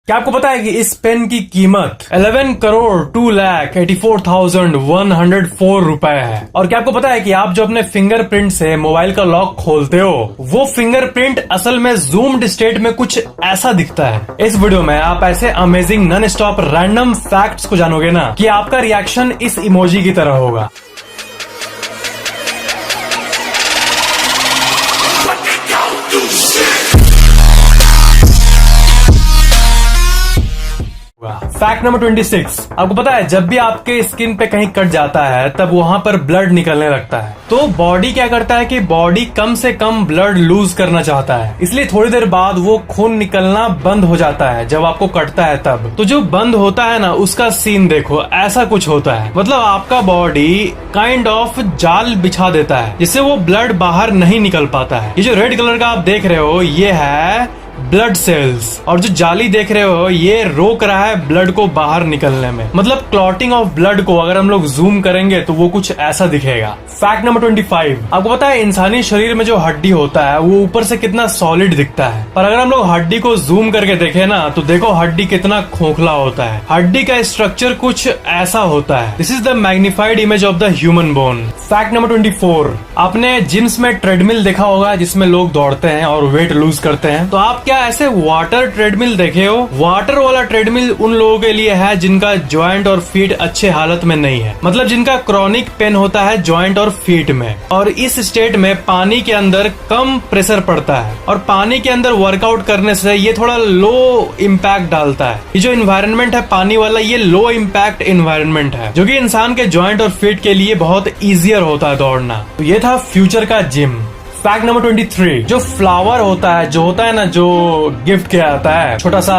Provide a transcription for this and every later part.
क्या आपको पता है कि इस पेन की कीमत 11 करोड़ 2,84,104 रुपए है। और क्या आपको पता है कि आप जो अपने फिंगरप्रिंट से मोबाइल का लॉक खोलते हो वो फिंगरप्रिंट असल में जूम्ड स्टेट में कुछ ऐसा दिखता है। इस वीडियो में आप ऐसे amazing non stop random facts को जानोगे ना कि आपका रिएक्शन इस इमोजी की तरह होगा। फैक्ट नंबर 26, आपको पता है जब भी आपके स्किन पे कहीं कट जाता है तब वहां पर ब्लड निकलने लगता है। तो बॉडी क्या करता है कि बॉडी कम से कम ब्लड लूज करना चाहता है, इसलिए थोड़ी देर बाद वो खून निकलना बंद हो जाता है जब आपको कटता है तब। तो जो बंद होता है ना उसका सीन देखो, ऐसा कुछ होता है। मतलब आपका बॉडी काइंड ऑफ जाल बिछा देता है जिससे वो ब्लड बाहर नहीं निकल पाता है। ये जो रेड कलर का आप देख रहे हो ये है ब्लड सेल्स, और जो जाली देख रहे हो ये रोक रहा है ब्लड को बाहर निकलने में। मतलब क्लॉटिंग ऑफ ब्लड को अगर हम लोग जूम करेंगे तो वो कुछ ऐसा दिखेगा। फैक्ट नंबर 25, आपको पता है इंसानी शरीर में जो हड्डी होता है वो ऊपर से कितना सॉलिड दिखता है, पर अगर हम लोग हड्डी को जूम करके देखें ना तो देखो हड्डी कितना खोखला होता है। हड्डी का स्ट्रक्चर कुछ ऐसा होता है। This is the magnified image of the human bone. Fact number 24, आपने जिम्स में ट्रेडमिल देखा होगा जिसमें लोग दौड़ते हैं और वेट लूज करते हैं। तो आप क्या ऐसे वाटर ट्रेडमिल देखे हो? वाटर वाला ट्रेडमिल उन लोगों के लिए है जिनका जॉइंट और फीट अच्छे हालत में नहीं है, मतलब जिनका क्रॉनिक पेन होता है जॉइंट और फीट में। और इस स्टेट में पानी के अंदर कम प्रेशर पड़ता है और पानी के अंदर वर्कआउट करने से ये थोड़ा लो इम्पैक्ट डालता है। ये जो इन्वायरमेंट है पानी वाला ये लो इम्पैक्ट इन्वायरमेंट है जो कि इंसान के जॉइंट और फीट के लिए बहुत इजियर होता है दौड़ना। तो ये था फ्यूचर का जिम। फैक्ट नंबर 23, जो फ्लावर होता है ना जो गिफ्ट किया जाता है, छोटा सा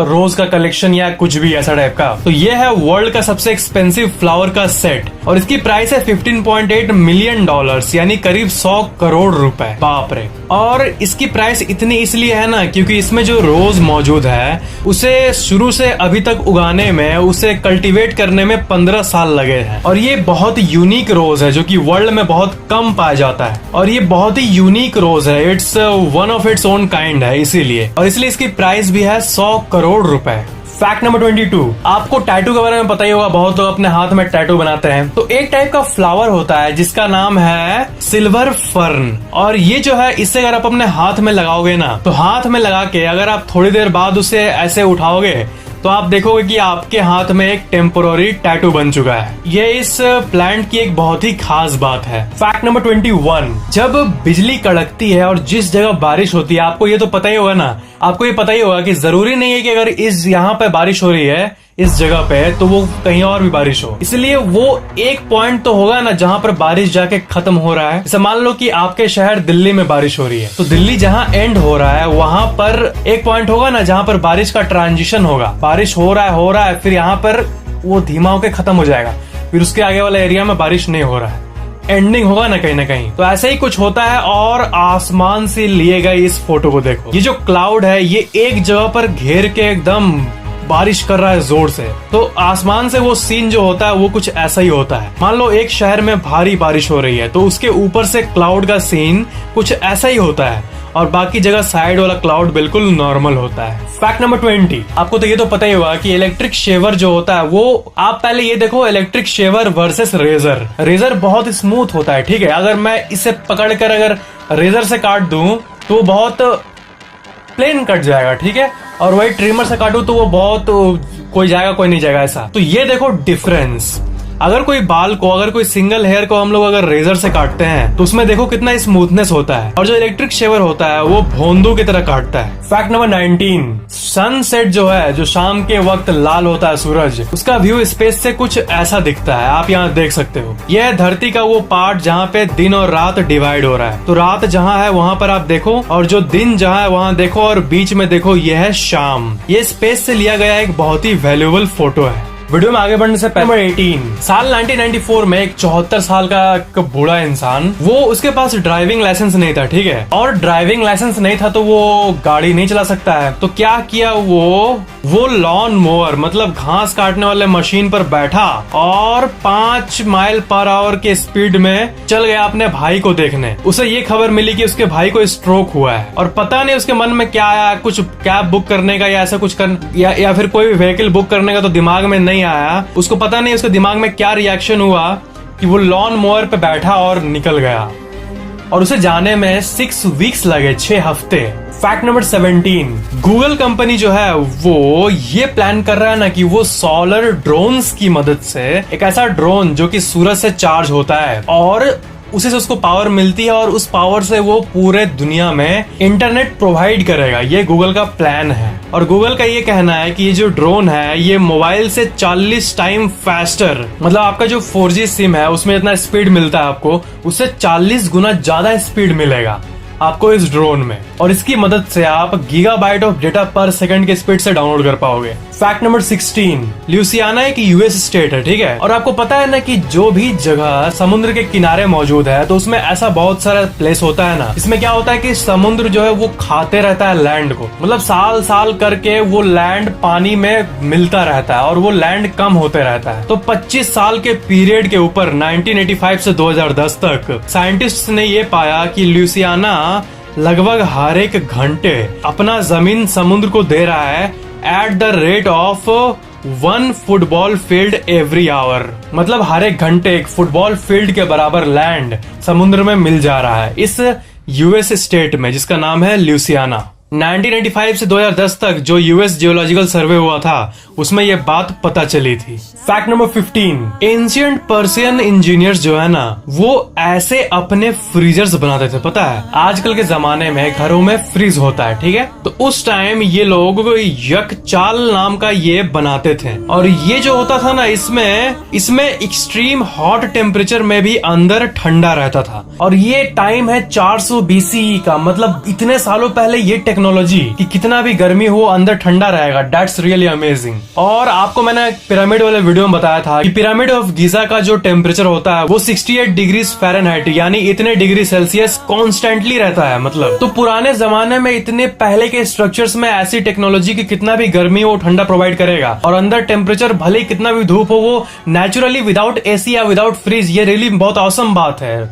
रोज का कलेक्शन या कुछ भी ऐसा टाइप का, तो ये है वर्ल्ड का सबसे एक्सपेंसिव फ्लावर का सेट और इसकी प्राइस है $15.8 मिलियन, यानी करीब 100 करोड़ रुपए। बाप रे। और इसकी प्राइस इतनी इसलिए है ना क्योंकि इसमें जो रोज मौजूद है उसे शुरू से अभी तक उगाने में, उसे कल्टीवेट करने में 15 साल लगे हैं। और ये बहुत यूनिक रोज है जो कि वर्ल्ड में बहुत कम पाया जाता है और ये बहुत यूनिक रोज है। It's one of its own kind है इसीलिए, और इसलिए इसकी प्राइस भी है 100 करोड़ रुपए। फैक्ट नंबर 22, आपको टैटू के बारे में पता ही होगा, बहुत लोग अपने हाथ में टैटू बनाते हैं। तो एक टाइप का फ्लावर होता है जिसका नाम है सिल्वर फर्न, और ये जो है इससे अगर आप अपने हाथ में लगाओगे ना तो हाथ में लगा के अगर आप थोड़ी देर बाद उसे ऐसे उठाओगे तो आप देखोगे कि आपके हाथ में एक टेम्पोररी टैटू बन चुका है। ये इस प्लांट की एक बहुत ही खास बात है। फैक्ट नंबर 21, जब बिजली कड़कती है और जिस जगह बारिश होती है, आपको ये तो पता ही होगा ना, आपको ये पता ही होगा कि जरूरी नहीं है कि अगर इस यहाँ पे बारिश हो रही है इस जगह पे तो वो कहीं और भी बारिश हो। इसलिए वो एक पॉइंट तो होगा ना जहाँ पर बारिश जाके खत्म हो रहा है। जैसे मान लो कि आपके शहर दिल्ली में बारिश हो रही है तो दिल्ली जहाँ एंड हो रहा है वहां पर एक पॉइंट होगा ना जहाँ पर बारिश का ट्रांजिशन होगा। बारिश हो रहा है फिर यहाँ पर वो धीमा होकर खत्म हो जाएगा, फिर उसके आगे वाला एरिया में बारिश नहीं हो रहा है, एंडिंग होगा ना कहीं ना कहीं। तो ऐसा ही कुछ होता है। और आसमान से लिए गए इस फोटो को देखो, ये जो क्लाउड है ये एक जगह पर घेर के एकदम बारिश कर रहा है जोर से। तो आसमान से वो सीन जो होता है वो कुछ ऐसा ही होता है। मान लो एक शहर में भारी बारिश हो रही है तो उसके ऊपर से क्लाउड का सीन कुछ ऐसा ही होता है और बाकी जगह साइड वाला क्लाउड बिल्कुल नॉर्मल होता है। फैक्ट नंबर 20, आपको तो ये तो पता ही होगा कि इलेक्ट्रिक शेवर जो होता है वो, आप पहले ये देखो electric shaver versus razor. Razor बहुत स्मूथ होता है, ठीक है, अगर मैं इसे पकड़ कर अगर रेजर से काट दूं तो बहुत प्लेन कट जाएगा, ठीक है, और वही ट्रिमर से काटूं तो वो बहुत कोई जाएगा कोई नहीं जाएगा ऐसा। तो ये देखो डिफरेंस, अगर कोई बाल को, अगर कोई सिंगल हेयर को हम लोग अगर रेजर से काटते हैं तो उसमें देखो कितना स्मूथनेस होता है, और जो इलेक्ट्रिक शेवर होता है वो भोंदू की तरह काटता है। फैक्ट नंबर 19, सनसेट जो है, जो शाम के वक्त लाल होता है सूरज, उसका व्यू स्पेस से कुछ ऐसा दिखता है। आप यहाँ देख सकते हो, यह है धरती का वो पार्ट जहाँ पे दिन और रात डिवाइड हो रहा है। तो रात जहाँ है वहाँ पर आप देखो, और जो दिन जहाँ है वहाँ देखो, और बीच में देखो यह है शाम। ये स्पेस से लिया गया एक बहुत ही वैल्यूएबल फोटो है। वीडियो में आगे बढ़ने से पहले नंबर 18 साल 1994 में एक 74 साल का एक बूढ़ा इंसान, वो उसके पास ड्राइविंग लाइसेंस नहीं था, ठीक है, और ड्राइविंग लाइसेंस नहीं था तो वो गाड़ी नहीं चला सकता है। तो क्या किया वो लॉन मोवर मतलब घास काटने वाले मशीन पर बैठा और 5 माइल पर आवर के स्पीड में चल गया अपने भाई को देखने। उसे ये खबर मिली कि उसके भाई को स्ट्रोक हुआ है और पता नहीं उसके मन में क्या आया, कुछ कैब बुक करने का या ऐसा कुछ या फिर कोई भी व्हीकल बुक करने का तो दिमाग में नहीं आया। उसको पता नहीं उसके दिमाग में क्या रिएक्शन हुआ कि वो लॉन मोवर पे बैठा और निकल गया और उसे जाने में 6 वीक्स लगे, 6 हफ्ते। फैक्ट नंबर 17 गूगल कंपनी जो है वो ये प्लान कर रहा है ना कि वो सोलर ड्रोन्स की मदद से एक ऐसा ड्रोन जो कि सूरज से चार्ज होता है और उसी से उसको पावर मिलती है और उस पावर से वो पूरे दुनिया में इंटरनेट प्रोवाइड करेगा। ये गूगल का प्लान है और गूगल का ये कहना है कि ये जो ड्रोन है ये मोबाइल से 40 टाइम फास्टर, मतलब आपका जो 4G सिम है उसमें इतना स्पीड मिलता है आपको, उससे 40 गुना ज्यादा स्पीड मिलेगा आपको इस ड्रोन में और इसकी मदद से आप गीगाबाइट ऑफ डेटा पर सेकंड के स्पीड से डाउनलोड कर पाओगे। फैक्ट नंबर 16 ल्यूसियाना एक यूएस स्टेट है, ठीक है, और आपको पता है ना कि जो भी जगह समुद्र के किनारे मौजूद है तो उसमें ऐसा बहुत सारा प्लेस होता है ना, इसमें क्या होता है कि समुद्र जो है वो खाते रहता है लैंड को, मतलब साल साल करके वो लैंड पानी में मिलता रहता है और वो लैंड कम होते रहता है। तो 25 साल के पीरियड के ऊपर 1985 से 2010 तक साइंटिस्ट ने ये पाया कि ल्यूसियाना लगभग हर एक घंटे अपना जमीन समुद्र को दे रहा है at the rate of 1 football field every hour, मतलब हर एक घंटे एक फुटबॉल फील्ड के बराबर लैंड समुद्र में मिल जा रहा है इस यूएस स्टेट में जिसका नाम है ल्यूसियाना। 1995 से 2010 तक जो यूएस जियोलॉजिकल सर्वे हुआ था उसमें ये बात पता चली थी। Fact number 15 ancient Persian engineers जो है ना वो ऐसे अपने फ्रीजर्स बनाते थे, पता है आजकल के जमाने में घरों में फ्रीज होता है, ठीक है, तो उस टाइम ये लोग यकचाल नाम का ये बनाते थे और ये जो होता था ना इसमें एक्सट्रीम हॉट टेम्परेचर में भी अंदर ठंडा रहता था और ये टाइम है 400 BCE का, मतलब इतने सालों पहले ये टेक्नोलॉजी कि कितना भी गर्मी हो अंदर ठंडा रहेगा। That's really amazing. और आपको मैंने पिरामिड वाले वीडियो में बताया था कि पिरामिड ऑफ गीजा का जो टेम्परेचर होता है वो 68 डिग्री फ़ारेनहाइट यानी इतने डिग्री सेल्सियस कॉन्स्टेंटली रहता है, मतलब तो पुराने जमाने में इतने पहले के स्ट्रक्चर्स में ऐसी टेक्नोलॉजी की कितना भी गर्मी हो ठंडा प्रोवाइड करेगा और अंदर टेम्परेचर भले ही कितना भी धूप हो वो नेचुरली विदाउट एसी या विदाउट फ्रीज। ये रियली बहुत ऑसम बात है,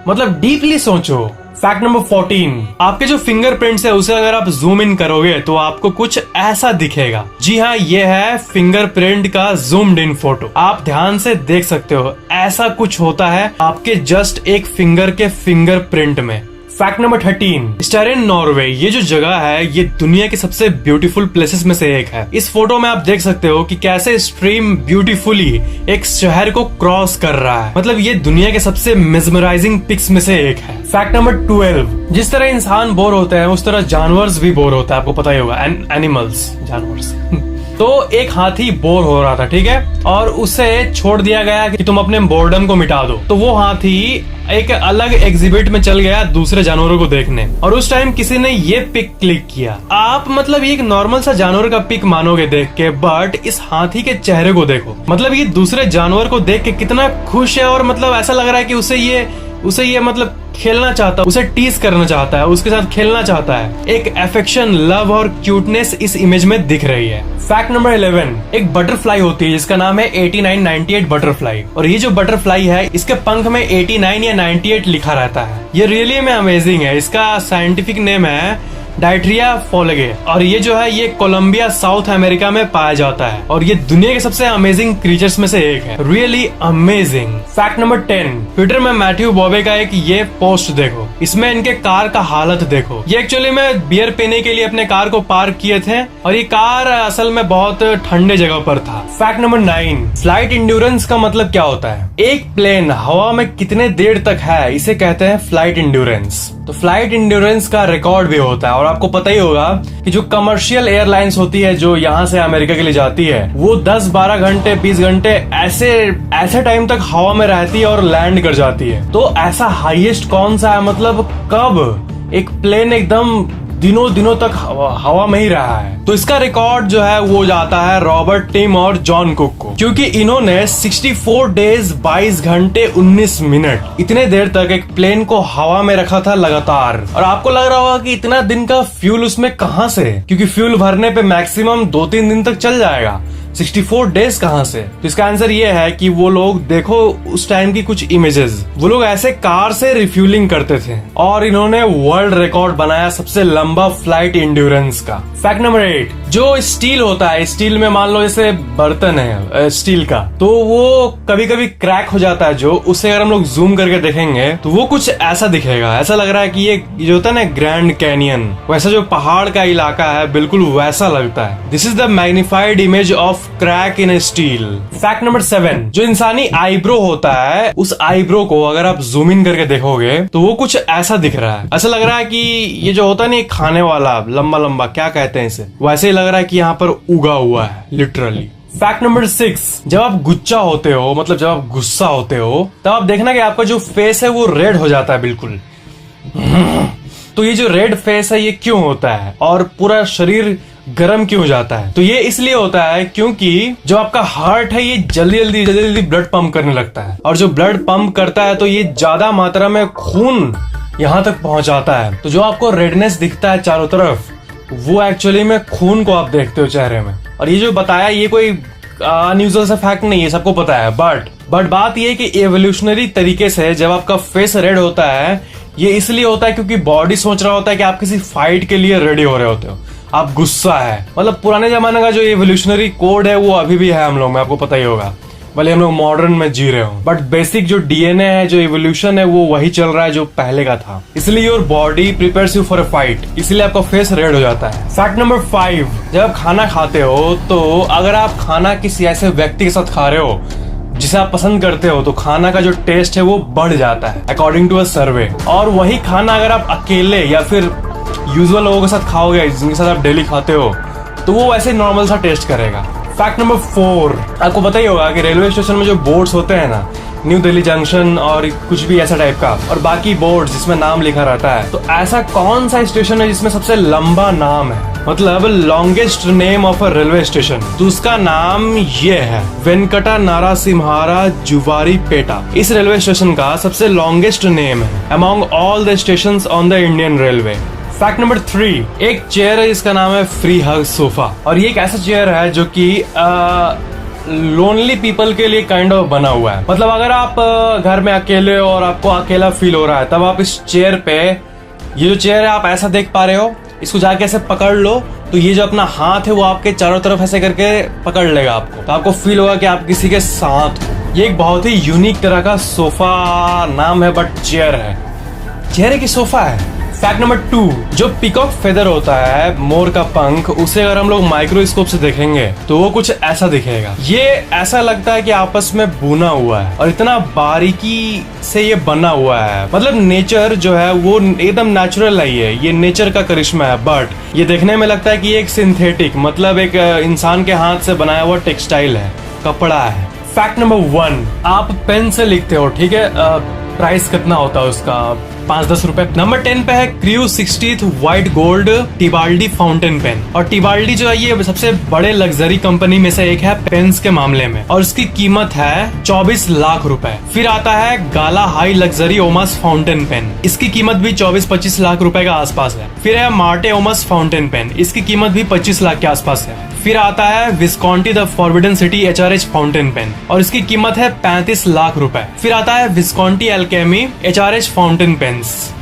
मतलब डीपली सोचो। फैक्ट नंबर 14 आपके जो फिंगरप्रिंट्स है उसे अगर आप जूम इन करोगे तो आपको कुछ ऐसा दिखेगा। जी हाँ, ये है फिंगरप्रिंट का जूम्ड इन फोटो, आप ध्यान से देख सकते हो ऐसा कुछ होता है आपके जस्ट एक फिंगर के फिंगरप्रिंट में। फैक्ट नंबर 13 स्टेरेन नॉर्वे, ये जो जगह है ये दुनिया के सबसे ब्यूटीफुल प्लेसेस में से एक है। इस फोटो में आप देख सकते हो कि कैसे स्ट्रीम ब्यूटीफुली एक शहर को क्रॉस कर रहा है, मतलब ये दुनिया के सबसे मेस्मराइजिंग पिक्स में से एक है। फैक्ट नंबर 12 जिस तरह इंसान बोर होते हैं उस तरह जानवर भी बोर होता है, आपको पता ही होगा, एनिमल्स जानवर तो एक हाथी बोर हो रहा था, ठीक है, और उसे छोड़ दिया गया कि तुम अपने बोर्डम को मिटा दो। तो वो हाथी एक अलग एग्जिबिट में चल गया दूसरे जानवरों को देखने और उस टाइम किसी ने ये पिक क्लिक किया। आप मतलब ये एक नॉर्मल सा जानवर का पिक मानोगे देख के, बट इस हाथी के चेहरे को देखो, मतलब ये दूसरे जानवर को देख के कितना खुश है और मतलब ऐसा लग रहा है कि उसे ये मतलब खेलना चाहता है, उसे टीज करना चाहता है, उसके साथ खेलना चाहता है। एक अफेक्शन, लव और क्यूटनेस इस इमेज में दिख रही है। फैक्ट नंबर 11 एक बटरफ्लाई होती है जिसका नाम है 8998 बटरफ्लाई और ये जो बटरफ्लाई है इसके पंख में 89 या 98 लिखा रहता है। ये रियली में अमेजिंग है। इसका साइंटिफिक नेम है डाइट्रिया फोलेगे और ये जो है ये कोलंबिया साउथ अमेरिका में पाया जाता है और ये दुनिया के सबसे अमेजिंग क्रीचर्स में से एक है। Really amazing. Fact number 10 Twitter में मैथ्यू बॉबे का एक ये पोस्ट देखो, इसमें इनके कार का हालत देखो। ये एक्चुअली में बियर पीने के लिए अपने कार को पार्क किए थे और ये कार असल में बहुत ठंडे जगह पर था। फैक्ट नंबर 9 फ्लाइट इंड्योरेंस का मतलब क्या होता है? एक प्लेन हवा में कितने देर तक है इसे कहते हैं फ्लाइट इंड्योरेंस। तो फ्लाइट इंड्योरेंस का रिकॉर्ड भी होता है और आपको पता ही होगा कि जो कमर्शियल एयरलाइंस होती है जो यहाँ से अमेरिका के लिए जाती है वो 10-12 घंटे 20 घंटे ऐसे टाइम तक हवा में रहती है और लैंड कर जाती है। तो ऐसा हाईएस्ट कौन सा है, मतलब कब एक प्लेन एकदम दिनों दिनों तक हवा में ही रहा है। तो इसका रिकॉर्ड जो है वो जाता है रॉबर्ट टिम और जॉन कुक को, क्योंकि इन्होंने 64 डेज 22 घंटे 19 मिनट इतने देर तक एक प्लेन को हवा में रखा था लगातार। और आपको लग रहा होगा कि इतना दिन का फ्यूल उसमें कहां से, क्योंकि फ्यूल भरने पे मैक्सिमम 2-3 दिन तक चल जाएगा, 64 डेज कहां से? तो इसका आंसर ये है कि वो लोग, देखो उस टाइम की कुछ इमेजेस, वो लोग ऐसे कार से रिफ्यूलिंग करते थे और इन्होंने वर्ल्ड रिकॉर्ड बनाया सबसे लंबा फ्लाइट इंड्योरेंस का। फैक्ट नंबर 8, जो स्टील होता है, स्टील में मान लो जैसे बर्तन है स्टील का, तो वो कभी कभी क्रैक हो जाता है, जो उससे अगर हम लोग जूम करके देखेंगे तो वो कुछ ऐसा दिखेगा। ऐसा लग रहा है कि ये जो होता है ना ग्रैंड कैनियन, वैसा जो पहाड़ का इलाका है बिल्कुल वैसा लगता है। This is the magnified image of crack in steel. Fact number 7, जो इंसानी आईब्रो होता है, उस आईब्रो को अगर आप जूम इन करके देखोगे तो वो कुछ ऐसा दिख रहा है। ऐसा लग रहा है कि ये जो होता है ना खाने वाला लंबा लंबा, क्या कहते हैं इसे, वैसे ही लग रहा है कि यहाँ पर उगा हुआ है लिटरली। फैक्ट नंबर 6, जब आप गुच्चा होते हो, मतलब जब आप गुस्सा होते हो, तब आप देखना कि आपका जो फेस है वो रेड हो जाता है बिल्कुल। तो ये जो रेड फेस है ये क्यों होता है और पूरा शरीर गर्म क्यों हो जाता है? तो ये इसलिए होता है क्योंकि जो आपका हार्ट है ये जल्दी जल्दी ब्लड पंप करने लगता है, और जो ब्लड पंप करता है तो ये ज्यादा मात्रा में खून यहाँ तक पहुंचाता है। तो जो आपको रेडनेस दिखता है चारों तरफ, वो एक्चुअली में खून को आप देखते हो चेहरे में। और ये जो बताया ये कोई अनयूजुअल सा फैक्ट नहीं है, सबको पता है। बट बात ये है कि एवोल्यूशनरी तरीके से जब आपका फेस रेड होता है, ये इसलिए होता है क्योंकि बॉडी सोच रहा होता है कि आप किसी फाइट के लिए रेडी हो रहे होते हो, आप गुस्सा है। मतलब पुराने जमाने का जो एवोल्यूशनरी कोड है वो अभी भी है हम लोग में, आपको पता ही होगा, भले हम लोग मॉडर्न में जी रहे हो, बट बेसिक जो डीएनए है, जो इवोल्यूशन है, वो वही चल रहा है जो पहले का था। इसलिए your body prepares you for a fight, इसलिए आपका फेस रेड हो जाता है। फैक्ट नंबर 5, जब आप खाना खाते हो तो अगर आप खाना किसी ऐसे व्यक्ति के साथ खा रहे हो जिसे आप पसंद करते हो, तो खाना का जो टेस्ट है वो बढ़ जाता है अकॉर्डिंग टू अ सर्वे। और वही खाना अगर आप अकेले या फिर यूजुअल लोगों के साथ खाओगे, जिनके साथ आप डेली खाते हो, तो वो वैसे नॉर्मल सा टेस्ट करेगा। फैक्ट नंबर 4, आपको पता ही होगा कि रेलवे स्टेशन में जो बोर्ड्स होते हैं ना, न्यू दिल्ली जंक्शन और कुछ भी ऐसा टाइप का, और बाकी बोर्ड्स जिसमें नाम लिखा रहता है, तो ऐसा कौन सा स्टेशन है जिसमें सबसे लंबा नाम है, मतलब longest name of a railway station? तो उसका नाम ये है वेंकटा नारासिम्हारा जुवारीपेटा। इस रेलवे स्टेशन का सबसे लॉन्गेस्ट नेम है among all the stations on the Indian railway. Fact number 3, एक चेयर है जिसका नाम है फ्री हग सोफा, और ये एक ऐसा चेयर है जो कि लोनली पीपल के लिए काइंड ऑफ बना हुआ है। मतलब अगर आप घर में अकेले हो और आपको अकेला फील हो रहा है, तब आप इस चेयर पे, ये जो चेयर है आप ऐसा देख पा रहे हो, इसको जाके ऐसे पकड़ लो, तो ये जो अपना हाथ है वो आपके चारों तरफ ऐसे करके पकड़ लेगा आपको, तो आपको फील होगा कि आप किसी के साथ हो। ये एक बहुत ही यूनिक तरह का सोफा नाम है, बट चेयर है, चेयर है कि सोफा है। फैक्ट नंबर 2, जो पीकॉक फेदर होता है, मोर का पंख, उसे अगर हम लोग माइक्रोस्कोप से देखेंगे तो वो कुछ ऐसा दिखेगा। ये ऐसा लगता है कि आपस में बुना हुआ है, और इतना बारीकी से ये बना हुआ है। मतलब नेचर जो है वो एकदम नेचुरल है, ये नेचर का करिश्मा है, बट ये देखने में लगता है कि एक सिंथेटिक, मतलब एक इंसान के हाथ से बनाया हुआ टेक्सटाइल है, कपड़ा है। फैक्ट नंबर 1, आप पेन से लिखते हो, ठीक है, प्राइस कितना होता है उसका? 5-10 रुपए। नंबर 10 पे है क्रू 60th white gold Tibaldi fountain pen, और टिबाल्डी जो है ये सबसे बड़े लग्जरी कंपनी में से एक है पेन्स के मामले में, और इसकी कीमत है 24 लाख रुपए। फिर आता है gala high luxury Omas fountain pen, इसकी कीमत भी 24-25 लाख रुपए के आसपास है। फिर है मार्टे ओमस फाउंटेन पेन, इसकी कीमत भी 25 लाख के आसपास है। फिर आता है Visconti the forbidden city HRH fountain pen, और इसकी कीमत है 35 लाख रुपए। फिर आता है विस्कॉन्टी एल्केमी HRH फाउंटेन पेन,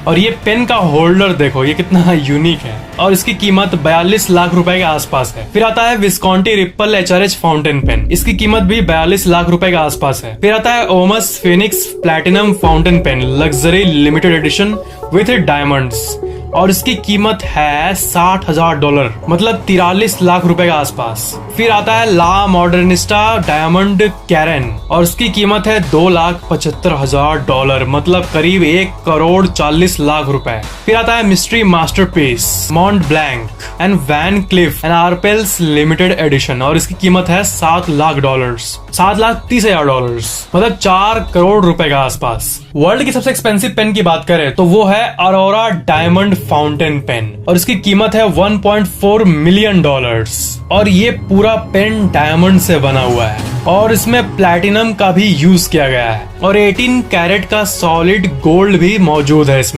और ये पेन का होल्डर देखो ये कितना यूनिक है, और इसकी कीमत 42 लाख रुपए के आसपास है। फिर आता है विस्कॉन्टी रिपल HRH फाउंटेन पेन, इसकी कीमत भी 42 लाख रुपए के आसपास है। फिर आता है Omas phoenix platinum fountain pen luxury limited edition with diamonds, और इसकी कीमत है $60,000, मतलब 43 लाख रुपए के आसपास। फिर आता है ला मॉडर्निस्टा डायमंड कैरन, और इसकी कीमत है $2,75,000, मतलब करीब 1,40 लाख रुपए। फिर आता है mystery masterpiece Mont Blanc and Van Cleef and Arpels limited edition, और इसकी कीमत है $7 लाख, $7,30,000, मतलब 4 करोड़ रुपए के आसपास। वर्ल्ड की सबसे एक्सपेंसिव पेन की बात करें तो वो है अरोरा डायमंड फाउंटेन पेन और इसकी कीमत है $1.4 मिलियन। और ये पूरा पेन डायमंड से बना हुआ है और इसमें प्लैटिनम का भी यूज किया गया है और 18 कैरेट का सॉलिड गोल्ड भी मौजूद है इसमें।